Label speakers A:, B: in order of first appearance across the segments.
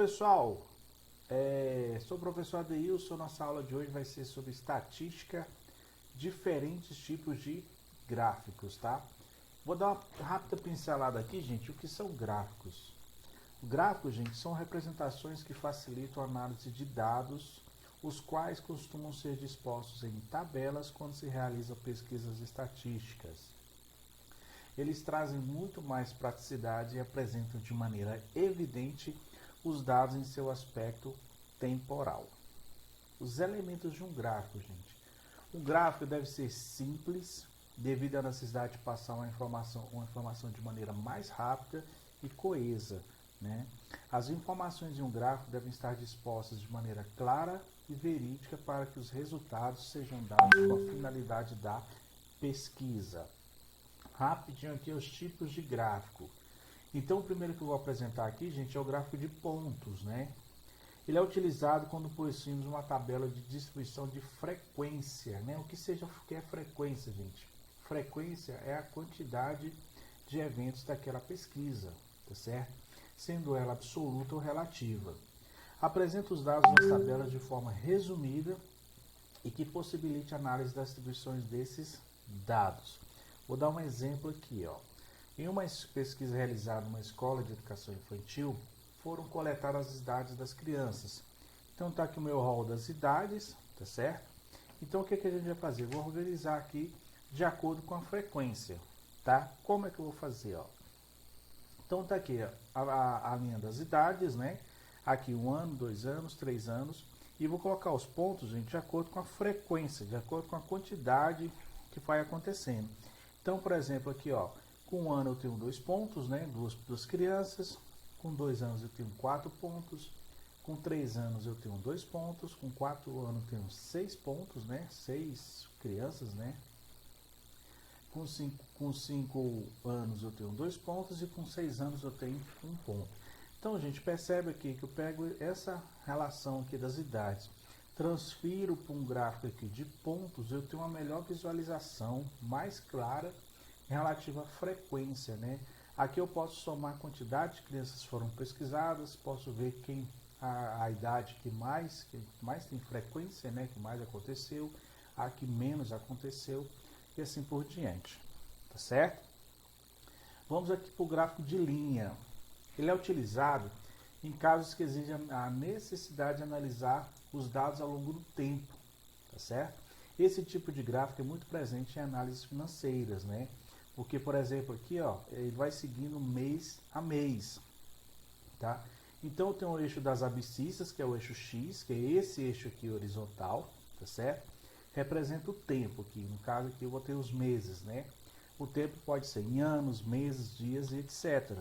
A: pessoal, sou o professor Adeilson. Nossa aula de hoje vai ser sobre estatística, diferentes tipos de gráficos, tá? Vou dar uma rápida pincelada aqui, gente, o que são gráficos. Gráficos, gente, são representações que facilitam a análise de dados, os quais costumam ser dispostos em tabelas quando se realizam pesquisas estatísticas. Eles trazem muito mais praticidade e apresentam de maneira evidente os dados em seu aspecto temporal. Os elementos de um gráfico, gente. Um gráfico deve ser simples, devido à necessidade de passar uma informação de maneira mais rápida e coesa, né? As informações de um gráfico devem estar dispostas de maneira clara e verídica para que os resultados sejam dados com a finalidade da pesquisa. Rapidinho aqui os tipos de gráfico. Então, o primeiro que eu vou apresentar aqui, gente, é o gráfico de pontos, né? Ele é utilizado quando possuímos uma tabela de distribuição de frequência, né? O que é frequência, gente? Frequência é a quantidade de eventos daquela pesquisa, tá certo? Sendo ela absoluta ou relativa. Apresenta os dados nas tabelas de forma resumida e que possibilite a análise das distribuições desses dados. Vou dar um exemplo aqui, ó. Em uma pesquisa realizada numa escola de educação infantil, foram coletadas as idades das crianças. Então está aqui o meu rol das idades, tá certo? Então o que a gente vai fazer? Vou organizar aqui de acordo com a frequência, tá? Como é que eu vou fazer, ó? Então está aqui a linha das idades, né? Aqui 1 ano, 2 anos, 3 anos. E vou colocar os pontos, gente, de acordo com a frequência, de acordo com a quantidade que vai acontecendo. Então, por exemplo, aqui, ó, com 1 ano eu tenho 2 pontos, né? Duas crianças. Com 2 anos eu tenho 4 pontos. Com 3 anos eu tenho 2 pontos. Com 4 anos eu tenho 6 pontos, né? 6 crianças, né? Com 5 anos eu tenho 2 pontos e com 6 anos eu tenho 1 ponto. Então, gente, percebe aqui que eu pego essa relação aqui das idades, transfiro para um gráfico aqui de pontos, eu tenho uma melhor visualização, mais clara, relativa à frequência, né? Aqui eu posso somar a quantidade de crianças que foram pesquisadas, posso ver a idade que mais tem frequência, né? Que mais aconteceu, a que menos aconteceu, e assim por diante, tá certo? Vamos aqui para o gráfico de linha. Ele é utilizado em casos que exigem a necessidade de analisar os dados ao longo do tempo, tá certo? Esse tipo de gráfico é muito presente em análises financeiras, né? Porque, por exemplo, aqui, ó, ele vai seguindo mês a mês, tá? Então, tem o eixo das abscissas, que é o eixo X, que é esse eixo aqui horizontal, tá certo? Representa o tempo aqui, no caso aqui eu vou ter os meses, né? O tempo pode ser em anos, meses, dias e etc.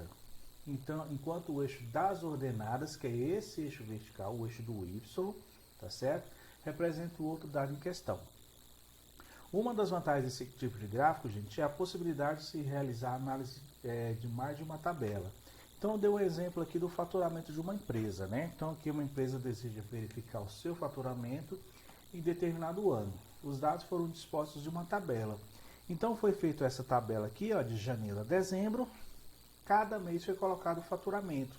A: Então, enquanto o eixo das ordenadas, que é esse eixo vertical, o eixo do Y, tá certo? Representa o outro dado em questão. Uma das vantagens desse tipo de gráfico, gente, é a possibilidade de se realizar análise de mais de uma tabela. Então, eu dei um exemplo aqui do faturamento de uma empresa, né? Então, aqui uma empresa deseja verificar o seu faturamento em determinado ano. Os dados foram dispostos de uma tabela. Então, foi feita essa tabela aqui, ó, de janeiro a dezembro. Cada mês foi colocado o faturamento.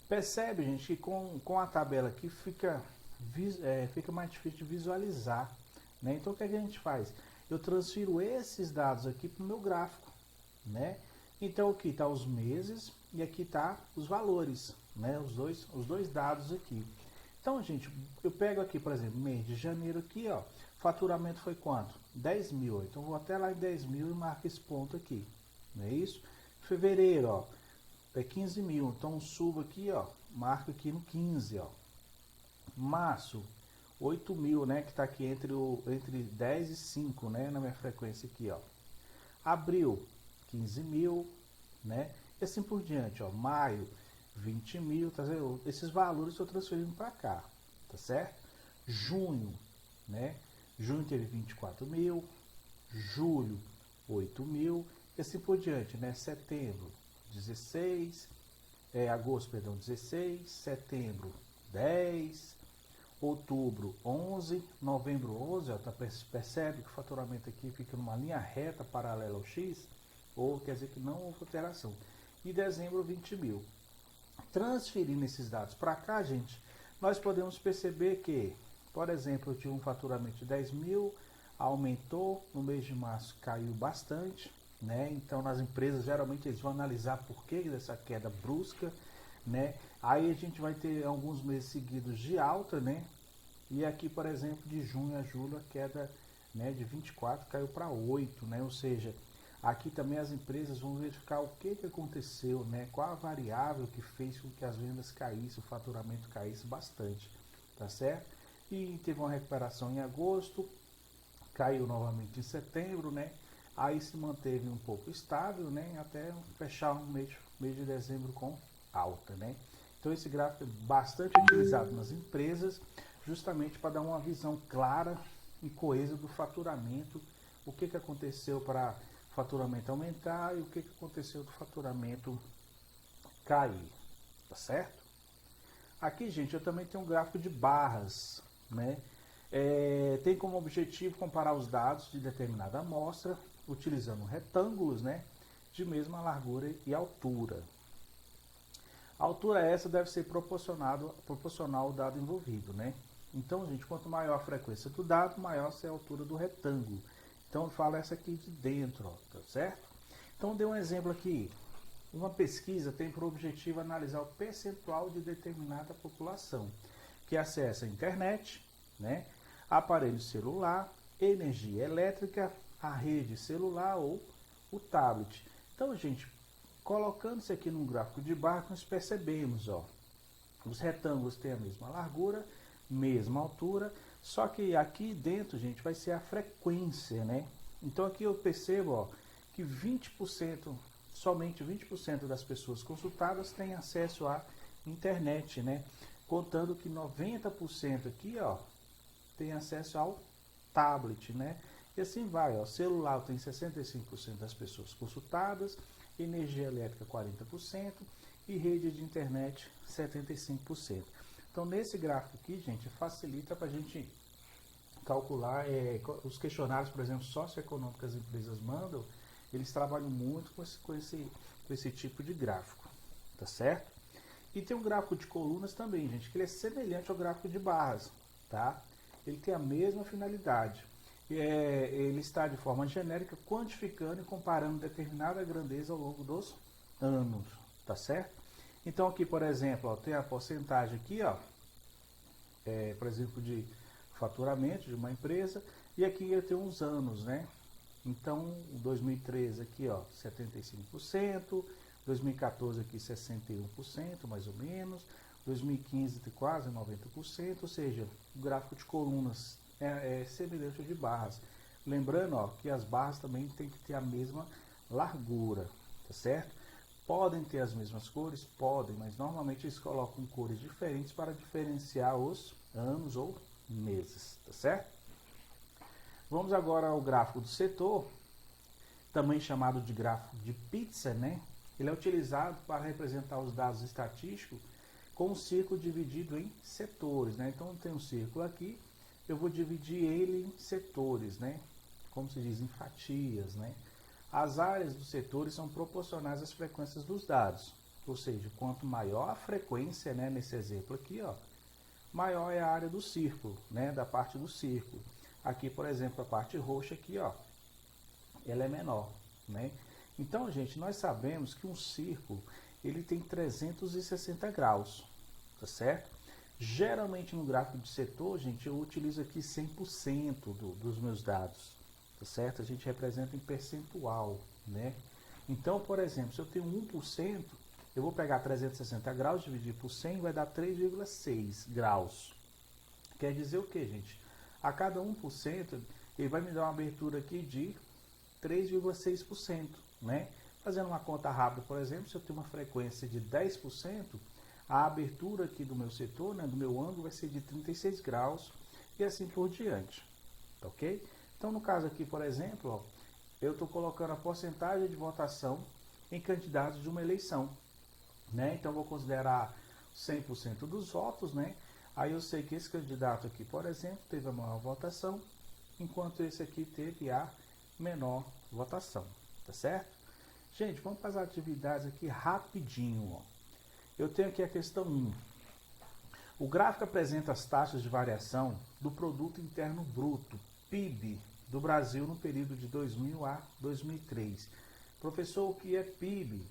A: Percebe, gente, que com a tabela aqui fica mais difícil de visualizar, né? Então, o que a gente faz? Eu transfiro esses dados aqui para o meu gráfico, né? Então, aqui está os meses e aqui está os valores, né? Os dois dados aqui. Então, gente, eu pego aqui, por exemplo, mês de janeiro aqui, ó, faturamento foi quanto? 10 mil. Então, vou até lá em 10 mil e marco esse ponto aqui, não é isso? Fevereiro, ó, é 15 mil. Então, subo aqui, ó, marco aqui no 15, ó. Março, 8 mil, né, que está aqui entre 10 e 5, né, na minha frequência aqui, ó. Abril, 15 mil, né, e assim por diante, ó. Maio, 20 mil, tá vendo? Esses valores eu estou transferindo para cá, tá certo? Junho, né, junho teve 24 mil, julho, 8 mil, e assim por diante, né, setembro, 16, agosto, perdão, 16, setembro, 10, outubro 11, novembro 11, ó, percebe que o faturamento aqui fica numa linha reta paralela ao X, ou quer dizer que não houve alteração. E dezembro 20 mil. Transferindo esses dados para cá, gente, nós podemos perceber que, por exemplo, eu tive um faturamento de 10 mil, aumentou, no mês de março caiu bastante, né? Então, nas empresas, geralmente eles vão analisar por que dessa queda brusca, né? Aí a gente vai ter alguns meses seguidos de alta, né? E aqui, por exemplo, de junho a julho, a queda, né, de 24 caiu para 8, né? Ou seja, aqui também as empresas vão verificar o que aconteceu, né? Qual a variável que fez com que as vendas caíssem, o faturamento caísse bastante, tá certo? E teve uma recuperação em agosto, caiu novamente em setembro, né? Aí se manteve um pouco estável, né? Até fechar o mês de dezembro com alta, né? Então esse gráfico é bastante utilizado nas empresas, justamente para dar uma visão clara e coesa do faturamento, o que aconteceu para o faturamento aumentar e o que aconteceu do faturamento cair, tá certo? Aqui, gente, eu também tenho um gráfico de barras, né? Tem como objetivo comparar os dados de determinada amostra, utilizando retângulos, né, de mesma largura e altura. A altura essa deve ser proporcional ao dado envolvido, né? Então, gente, quanto maior a frequência do dado, maior é a altura do retângulo. Então, eu falo essa aqui de dentro, ó, tá certo? Então, dei um exemplo aqui. Uma pesquisa tem por objetivo analisar o percentual de determinada população que acessa a internet, né, aparelho celular, energia elétrica, a rede celular ou o tablet. Então, gente, colocando isso aqui num gráfico de barra, nós percebemos, ó, os retângulos têm a mesma largura, mesma altura, só que aqui dentro, gente, vai ser a frequência, né? Então aqui eu percebo, ó, que 20%, somente 20% das pessoas consultadas têm acesso à internet, né? Contando que 90% aqui, ó, tem acesso ao tablet, né? E assim vai, ó, celular tem 65% das pessoas consultadas, energia elétrica 40% e rede de internet 75%. Então, nesse gráfico aqui, gente, facilita para a gente calcular os questionários, por exemplo, socioeconômicos que as empresas mandam, eles trabalham muito com esse tipo de gráfico, tá certo? E tem um gráfico de colunas também, gente, que ele é semelhante ao gráfico de barras, tá? Ele tem a mesma finalidade. Ele está de forma genérica, quantificando e comparando determinada grandeza ao longo dos anos, tá certo? Então aqui, por exemplo, ó, tem a porcentagem aqui, ó, por exemplo, de faturamento de uma empresa, e aqui eu tenho uns anos, né? Então, 2013 aqui, ó, 75%, 2014 aqui 61%, mais ou menos, 2015 quase 90%, ou seja, o gráfico de colunas é semelhante ao de barras. Lembrando, ó, que as barras também tem que ter a mesma largura, tá certo? Podem ter as mesmas cores? Podem, mas normalmente eles colocam cores diferentes para diferenciar os anos ou meses, tá certo? Vamos agora ao gráfico do setor, também chamado de gráfico de pizza, né? Ele é utilizado para representar os dados estatísticos com um círculo dividido em setores, né? Então tem um círculo aqui, eu vou dividir ele em setores, né? Como se diz, em fatias, né? As áreas dos setores são proporcionais às frequências dos dados, ou seja, quanto maior a frequência, né, nesse exemplo aqui, ó, maior é a área do círculo, né, da parte do círculo. Aqui, por exemplo, a parte roxa aqui, ó, ela é menor, né? Então, gente, nós sabemos que um círculo, ele tem 360 graus, tá certo? Geralmente no gráfico de setor, gente, eu utilizo aqui 100% dos meus dados, tá certo? A gente representa em percentual, né? Então, por exemplo, se eu tenho 1%, eu vou pegar 360 graus, dividir por 100, vai dar 3,6 graus. Quer dizer o que, gente? A cada 1%, ele vai me dar uma abertura aqui de 3,6%, né? Fazendo uma conta rápida, por exemplo, se eu tenho uma frequência de 10%, a abertura aqui do meu setor, né, do meu ângulo, vai ser de 36 graus e assim por diante, ok? Então, no caso aqui, por exemplo, ó, eu estou colocando a porcentagem de votação em candidatos de uma eleição, né? Então, vou considerar 100% dos votos, né? Aí eu sei que esse candidato aqui, por exemplo, teve a maior votação, enquanto esse aqui teve a menor votação, tá certo? Gente, vamos para as atividades aqui rapidinho, ó. eu tenho aqui a questão 1. O gráfico apresenta as taxas de variação do Produto Interno Bruto, PIB, do Brasil no período de 2000 a 2003. Professor, o que é PIB?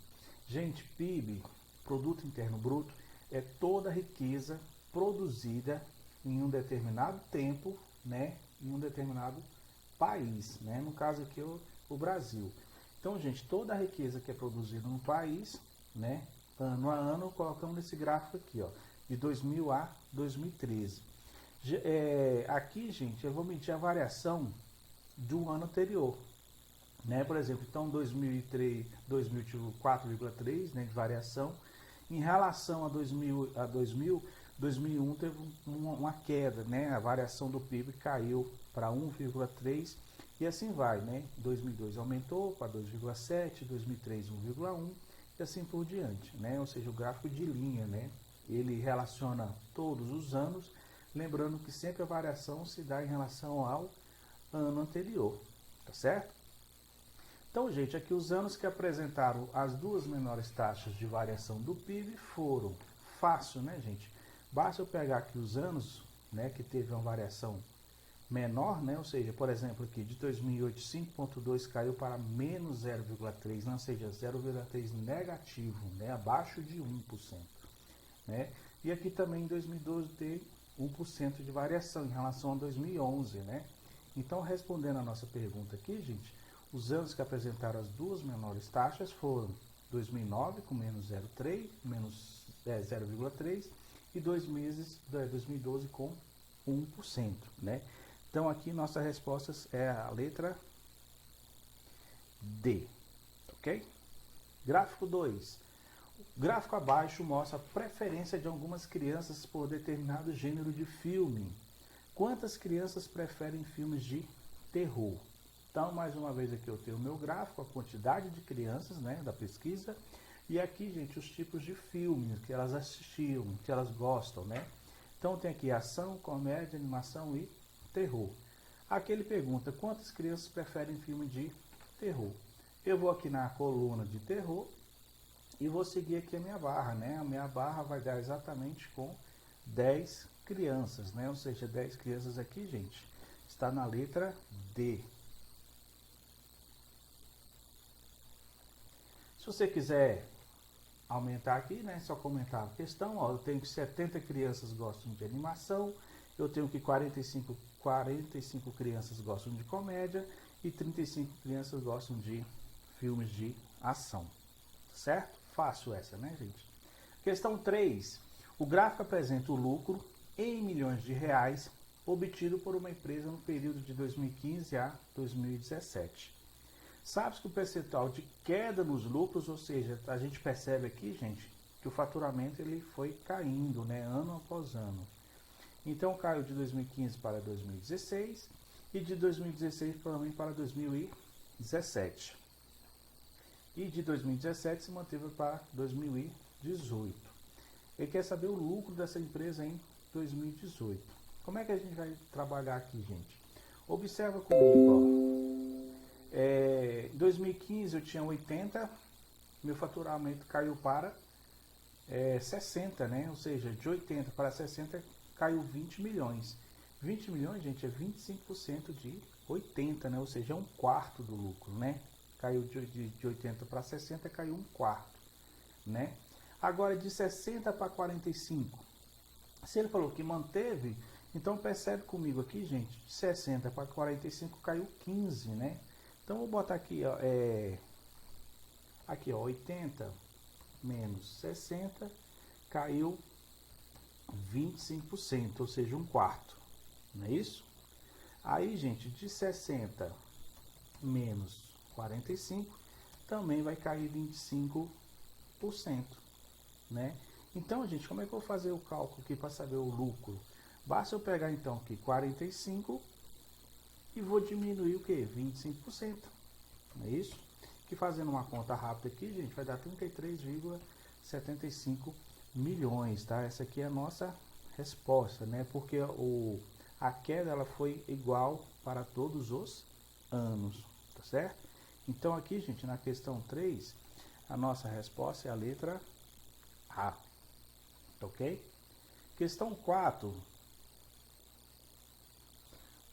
A: Gente, PIB, Produto Interno Bruto, é toda a riqueza produzida em um determinado tempo, né, em um determinado país, né, no caso aqui o Brasil. Então, gente, toda a riqueza que é produzida no país, né, ano a ano, colocamos nesse gráfico aqui, ó, de 2000 a 2013. Aqui, gente, eu vou medir a variação do ano anterior, né? Por exemplo, então 2003, 2004,3, né, de variação. Em relação a 2001 teve uma queda, né? A variação do PIB caiu para 1,3 e assim vai, né? 2002 aumentou para 2,7, 2003 1,1 e assim por diante, né? Ou seja, o gráfico de linha, né? Ele relaciona todos os anos, lembrando que sempre a variação se dá em relação ao ano anterior, tá certo? Então, gente, aqui os anos que apresentaram as duas menores taxas de variação do PIB foram fácil, né, gente? Basta eu pegar aqui os anos, né, que teve uma variação menor, né, ou seja, por exemplo, aqui de 2008, 5,2 caiu para menos 0,3, né, ou seja, 0,3 negativo, né, abaixo de 1%. Né? E aqui também em 2012 tem 1% de variação em relação a 2011, né? Então, respondendo a nossa pergunta aqui, gente, os anos que apresentaram as duas menores taxas foram 2009 com menos 0,3 e 2012 com 1%, né? Então, aqui nossa resposta é a letra D, ok? Gráfico 2. O gráfico abaixo mostra a preferência de algumas crianças por determinado gênero de filme. Quantas crianças preferem filmes de terror? Então, mais uma vez aqui eu tenho o meu gráfico, a quantidade de crianças, né, da pesquisa. E aqui, gente, os tipos de filmes que elas assistiam, que elas gostam, né? Então, tem aqui ação, comédia, animação e terror. Aqui ele pergunta, quantas crianças preferem filme de terror? Eu vou aqui na coluna de terror. E vou seguir aqui a minha barra, né? A minha barra vai dar exatamente com 10 crianças, né? Ou seja, 10 crianças aqui, gente, está na letra D. Se você quiser aumentar aqui, né? Só comentar a questão, ó, eu tenho que 70 crianças gostam de animação, eu tenho que 45 crianças gostam de comédia e 35 crianças gostam de filmes de ação, certo? Fácil essa, né, gente? Questão 3. O gráfico apresenta o lucro em milhões de reais obtido por uma empresa no período de 2015 a 2017. Sabe-se que o percentual de queda nos lucros, ou seja, a gente percebe aqui, gente, que o faturamento ele foi caindo, né, ano após ano. Então, caiu de 2015 para 2016 e de 2016 provavelmente para 2017. E de 2017 se manteve para 2018. Ele quer saber o lucro dessa empresa em 2018. Como é que a gente vai trabalhar aqui, gente? Observa comigo, ó. Em 2015 eu tinha 80, meu faturamento caiu para 60, né? Ou seja, de 80 para 60 caiu 20 milhões. 20 milhões, gente, é 25% de 80, né? Ou seja, é um quarto do lucro, né? Caiu de 80 para 60, caiu um quarto, né? Agora, de 60 para 45, se ele falou que manteve, então percebe comigo aqui, gente, de 60 para 45 caiu 15, né? Então, vou botar aqui, ó, aqui, ó, 80 menos 60, caiu 25%, ou seja, um quarto, não é isso? Aí, gente, de 60 menos 45, também vai cair 25%, né? Então, gente, como é que eu vou fazer o cálculo aqui para saber o lucro? Basta eu pegar, então, aqui 45 e vou diminuir o que? 25%, não é isso? Que fazendo uma conta rápida aqui, gente, vai dar 33,75 milhões, tá? Essa aqui é a nossa resposta, né? Porque a queda ela foi igual para todos os anos, tá certo? Então aqui, gente, na questão 3, a nossa resposta é a letra A. ok? Questão 4.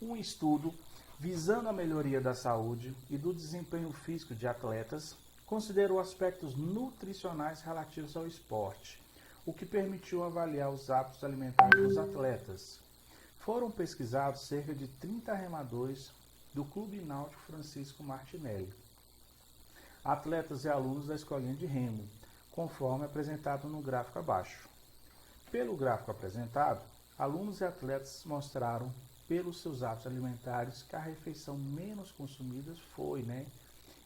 A: Um estudo visando a melhoria da saúde e do desempenho físico de atletas considerou aspectos nutricionais relativos ao esporte, o que permitiu avaliar os hábitos alimentares dos atletas. Foram pesquisados cerca de 30 remadores do Clube Náutico Francisco Martinelli, atletas e alunos da escolinha de remo, conforme apresentado no gráfico abaixo. Pelo gráfico apresentado, alunos e atletas mostraram, pelos seus hábitos alimentares, que a refeição menos consumida foi, né?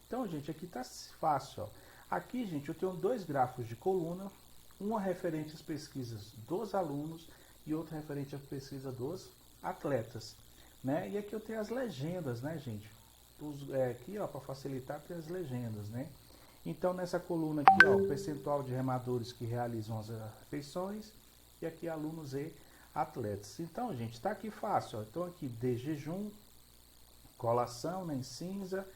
A: Então, gente, aqui tá fácil, ó. Aqui, gente, eu tenho 2 gráficos de coluna, uma referente às pesquisas dos alunos e outra referente à pesquisa dos atletas, né? E aqui eu tenho as legendas, né, gente? Aqui, ó, para facilitar, tem as legendas, né? Então, nessa coluna aqui, ó, o percentual de remadores que realizam as refeições, e aqui alunos e atletas. Então, gente, está aqui fácil, ó. Então, aqui de jejum, colação, né, em cinza,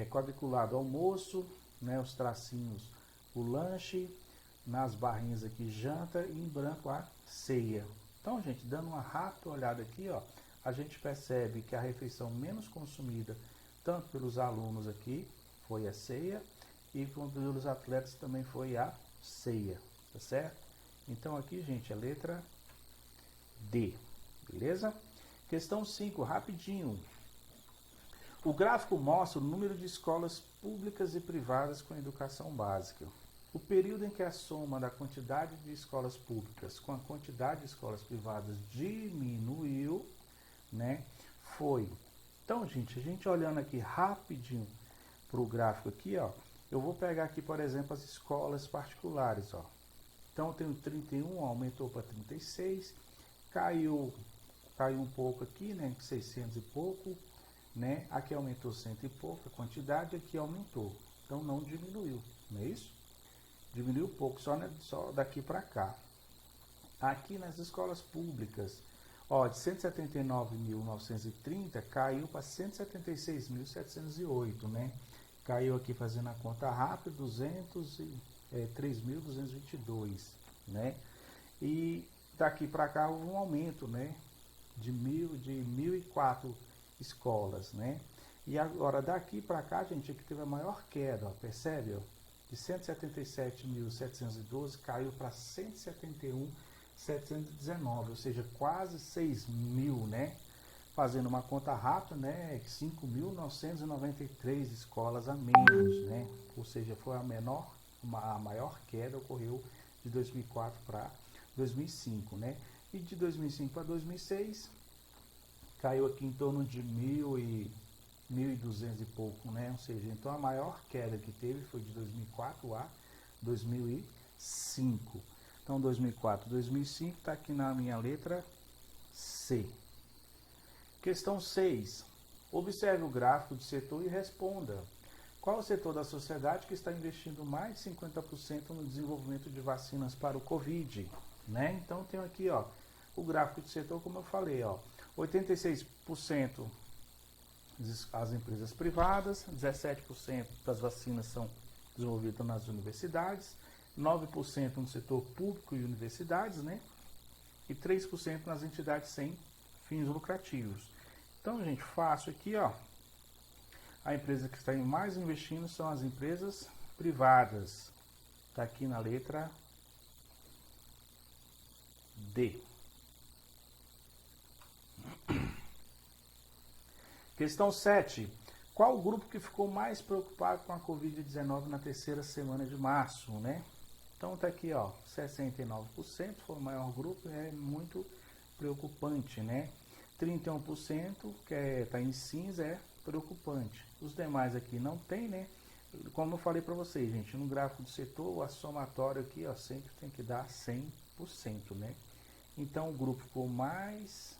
A: quadriculado almoço, né, os tracinhos, o lanche, nas barrinhas aqui janta e em branco a ceia. Então, gente, dando uma rápida olhada aqui, ó, a gente percebe que a refeição menos consumida, tanto pelos alunos aqui, foi a ceia, e pelos atletas também foi a ceia, tá certo? Então aqui, gente, a letra D, beleza? Questão 5, rapidinho. O gráfico mostra o número de escolas públicas e privadas com educação básica. O período em que a soma da quantidade de escolas públicas com a quantidade de escolas privadas diminuiu, né, foi. Então, gente, a gente olhando aqui rapidinho para o gráfico aqui, ó, eu vou pegar aqui, por exemplo, as escolas particulares, ó. Então, eu tenho 31, aumentou para 36, caiu um pouco aqui, né, 600 e pouco, né, aqui aumentou 100 e pouco, a quantidade aqui aumentou, então não diminuiu, não é isso? Diminuiu pouco, só daqui para cá. Aqui nas escolas públicas, ó, de 179.930 caiu para 176.708, né? Caiu aqui fazendo a conta rápida, 3.222, né? E daqui para cá houve um aumento, né? De 1.004 escolas, né? E agora daqui para cá, gente, aqui teve a maior queda, ó, percebe? Ó? De 177.712 caiu para 171.719, ou seja, quase 6.000, né? Fazendo uma conta rápida, né? 5.993 escolas a menos, né? Ou seja, foi a maior queda ocorreu de 2004 para 2005, né? E de 2005 para 2006 caiu aqui em torno de 1.200 e pouco, né? Ou seja, então a maior queda que teve foi de 2004 a 2005. Então 2004, 2005 está aqui na minha letra C. Questão 6. Observe o gráfico de setor e responda. Qual o setor da sociedade que está investindo mais de 50% no desenvolvimento de vacinas para o Covid? Né? Então tem aqui, ó, o gráfico de setor, como eu falei, ó, 86% as empresas privadas, 17% das vacinas são desenvolvidas nas universidades, 9% no setor público e universidades, né? E 3% nas entidades sem fins lucrativos. Então, gente, fácil aqui, ó. A empresa que está mais investindo são as empresas privadas. Está aqui na letra D. Questão 7. Qual o grupo que ficou mais preocupado com a Covid-19 na terceira semana de março, né? Então tá aqui, ó, 69% foi o maior grupo, é muito preocupante, né? 31% que está em cinza é preocupante. Os demais aqui não tem, né? Como eu falei para vocês, gente, no gráfico do setor, a somatória aqui, ó, sempre tem que dar 100%, né? Então o grupo ficou mais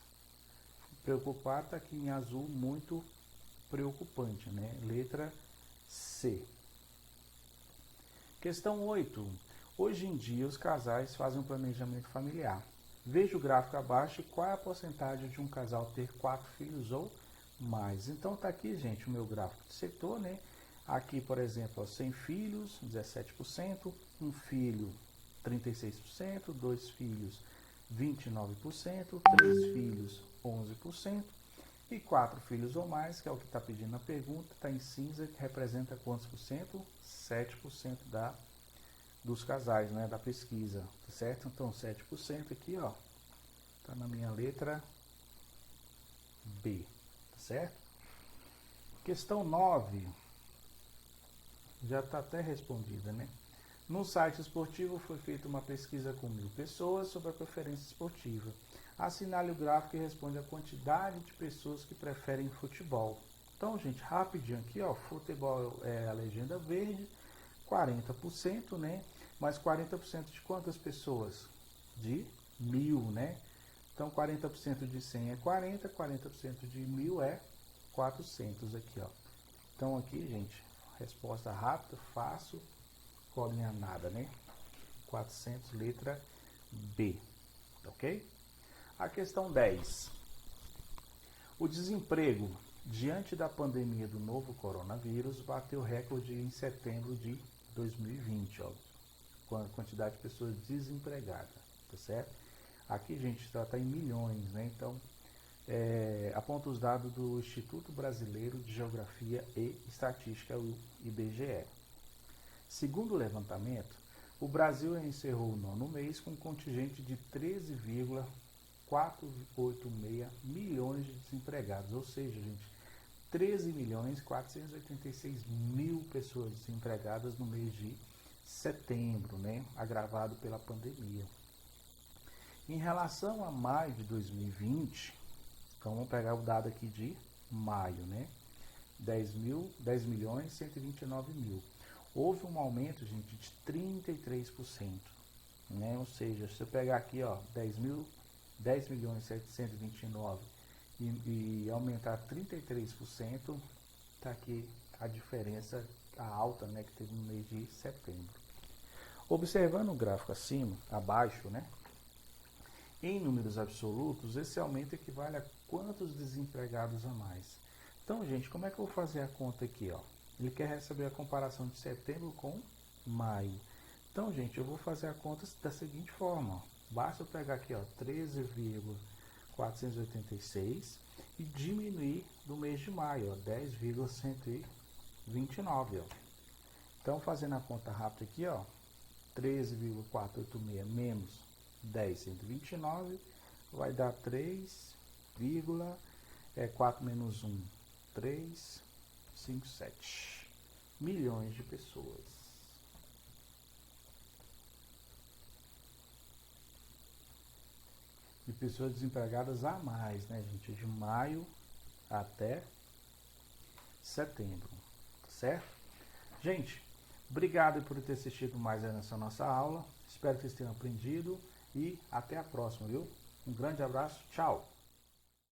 A: preocupado, tá aqui em azul, muito preocupante, né? Letra C. Questão 8. Hoje em dia os casais fazem um planejamento familiar. Veja o gráfico abaixo e qual é a porcentagem de um casal ter 4 filhos ou mais. Então tá aqui, gente, o meu gráfico de setor, né? Aqui, por exemplo, ó, 100 filhos, 17%, um filho 36%, 2 filhos 29%, 3 filhos 11% e 4 filhos ou mais, que é o que está pedindo na pergunta, está em cinza, que representa quantos por cento? 7% dos casais, né, da pesquisa, tá certo? Então 7% aqui, ó, tá na minha letra B, tá certo? Questão 9, já está até respondida, né? No site esportivo foi feita uma pesquisa com 1.000 pessoas sobre a preferência esportiva. Assinale o gráfico e responde a quantidade de pessoas que preferem futebol. Então, gente, rapidinho aqui, ó, futebol é a legenda verde, 40%, né? Mas 40% de quantas pessoas? De 1.000, né? Então, 40% de 100 é 40, 40% de 1.000 é 400 aqui, ó. Então, aqui, gente, resposta rápida, fácil, colinha nada, né? 400, letra B, ok? A questão 10. O desemprego diante da pandemia do novo coronavírus bateu recorde em setembro de 2020, ó, com a quantidade de pessoas desempregadas, tá certo? Aqui, gente, está em milhões, né? Então, aponta os dados do Instituto Brasileiro de Geografia e Estatística, o IBGE. Segundo o levantamento, o Brasil encerrou o nono mês com um contingente de 13,486 milhões de desempregados, ou seja, gente, 13.486.000 pessoas desempregadas no mês de setembro, né, agravado pela pandemia. Em relação a maio de 2020, então vamos pegar o dado aqui de maio, né, 10.129.000. Houve um aumento, gente, de 33%, né? Ou seja, se eu pegar aqui, ó, 10.729 e aumentar 33%, tá aqui a diferença, a alta, né, que teve no mês de setembro. Observando o gráfico abaixo, né, em números absolutos, esse aumento equivale a quantos desempregados a mais? Então, gente, como é que eu vou fazer a conta aqui, ó? Ele quer saber a comparação de setembro com maio. Então, gente, eu vou fazer a conta da seguinte forma. Ó. Basta eu pegar aqui, ó, 13,486 e diminuir do mês de maio, ó, 10,129. Ó. Então, fazendo a conta rápida aqui, ó, 13,486 menos 10,129 vai dar 4 menos 1, 3, 5, 7 milhões de pessoas. De pessoas desempregadas a mais, né, gente? De maio até setembro, certo? Gente, obrigado por ter assistido mais nessa nossa aula. Espero que vocês tenham aprendido e até a próxima, viu? Um grande abraço, tchau!